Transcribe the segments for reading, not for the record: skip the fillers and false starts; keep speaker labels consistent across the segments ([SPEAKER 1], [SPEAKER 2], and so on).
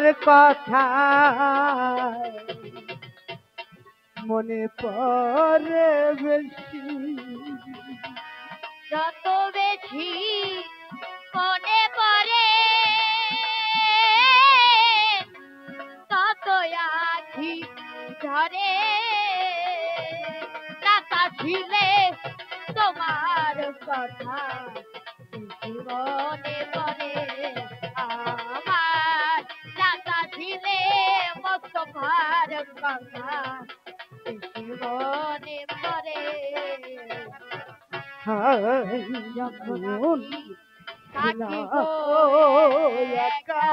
[SPEAKER 1] তোমার কথা মনে পড়ে বেশি,
[SPEAKER 2] যত বেশি মনে পড়ে তত আখি ঝরে। রাতা ছিলে তোমার কথা মনে পড়ে আমার, রাতা ছিলে মোস্তফার কথা মনে পড়ে। যখন থাকি গো একা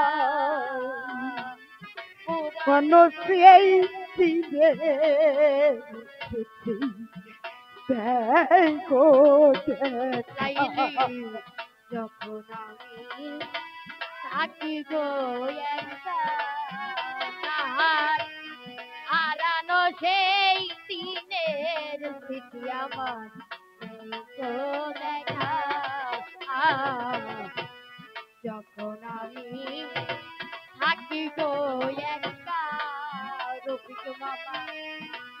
[SPEAKER 1] কোন সেই দিনের দেখো
[SPEAKER 2] লাইলি, যখন আমি থাকি গো একা হারানো সেই দিনের স্মৃতি আমার তো দেখা। যখন আমি থাকি গো একা রফিক মামা,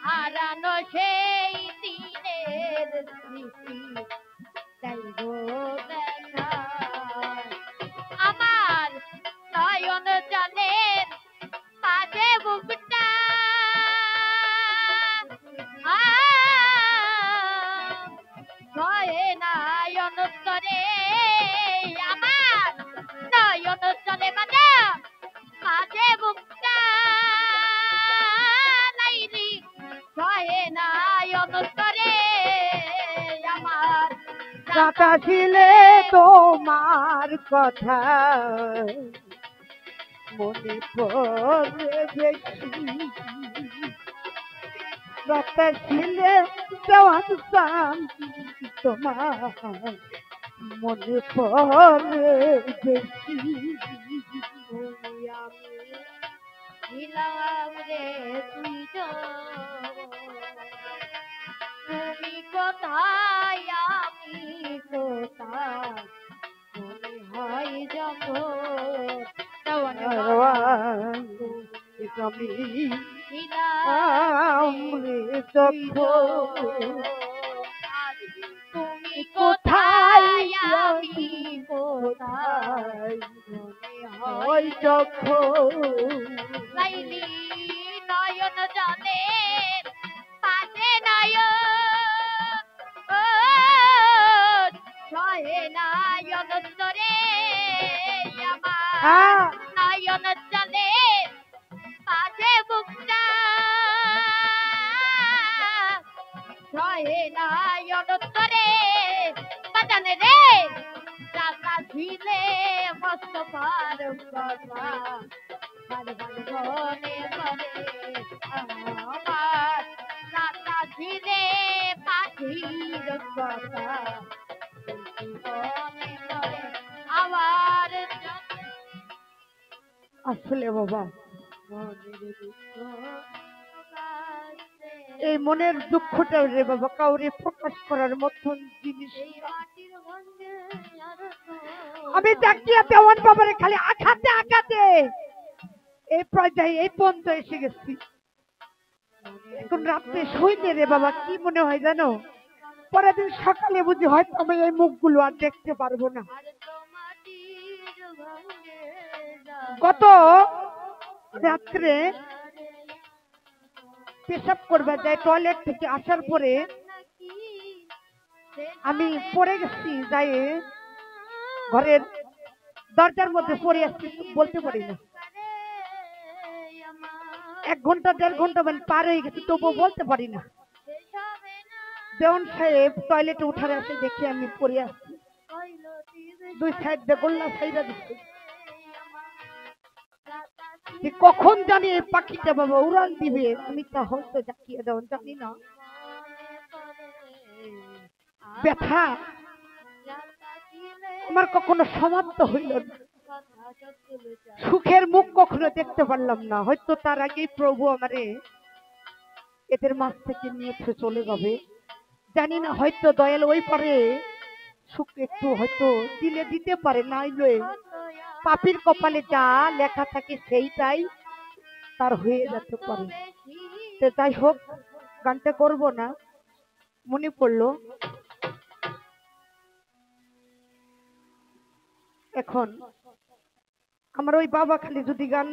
[SPEAKER 2] হারানো সেই দিনের স্মৃতি তাই গো দেখা। আমার নয়ন জলের মাঝে বুকটা ভয়ে নয়ন করে, আমার নয়ন জলে মানে মাঝে বুকটা লাইলি, ভয়ে নয়ন করে আমার।
[SPEAKER 1] রাতা ছিলে তোমার কথা মনে পড়ে বেশি, রাতা ছিলে দেওয়ান তোমার মনে পড়ে বেশি।
[SPEAKER 2] আমি ছিলাম রে তুমি কোথায় আমি কোথায়, মনে হয় যখন
[SPEAKER 1] আমি
[SPEAKER 2] ছিলাম তুমি কোথায় আমি কোথায়, মনে হয়
[SPEAKER 1] যখন
[SPEAKER 2] লাইলি নয়ন জলে পাশে নয়ন ছয়ে নয়ন তরে আমার নয়ন জলে পাশে বুকটা ছয়ে নয়ন তরে বাজানে রে। রাতা ঝিলে মস্ত পার কথা মনে পড়ে আমার, রাতা ঝিলে পাখির কথা মনে পড়ে আমার।
[SPEAKER 1] আসলে বাবা
[SPEAKER 2] মনের দুঃখ
[SPEAKER 1] এই মনের দুঃখটা রে বাবা কাউরে প্রকাশ করার মতন জিনিস
[SPEAKER 2] এই মাটির গন্ধে আর
[SPEAKER 1] আমি ডাকিয়া দেওয়ান বাবারে খালি আঘাতে আঘাতে এই পর্যায়ে এই পর্যন্ত এসে গেছি। এখন রাত্রে শুইতে রে বাবা কি মনে হয় জানো, পরের দিন সকালে বুঝি হয়তো আমি এই মুখগুলো আর দেখতে পারবো না। গত রাত্রে পেশাব করবে যায়, টয়লেট থেকে আসার পরে আমি পড়ে গেছি, যাই ঘরের দরজার মধ্যে পড়ে আসছি, বলতে পারি না। 1 ঘন্টা 1.5 ঘন্টা মানে পার হয়ে গেছে, তবুও বলতে পারি না। দেওয়ান সাহেব টয়লেটে উঠার আসে দেখি আমি পড়ে আসছি, 2 সাইড দিয়ে গোল্লা সাইডা দিচ্ছে। কখন জানি এই পাখিটা বাবা উড়াল দিবে, আমি তা হয়তো জাকিয়ে দেওয়ান জানি না। ব্যথা আমার কখনো সমাপ্ত হইল না, সুখের মুখ কখনো দেখতে পারলাম না। হয়তো তার আগেই প্রভু আমারে এদের মাছ থেকে নিয়ে চলে যাবে, জানি না। হয়তো দয়াল ওই পারে সুখ একটু হয়তো দিলে দিতে পারে, নাইলে পাপির কপালে যা লেখা থাকে সেইটাই তার হয়ে যেতে পারে। তো যাই হোক, গানটা করব না, মনে পড়লো এখন আমার ওই বাবা খালি যদি গান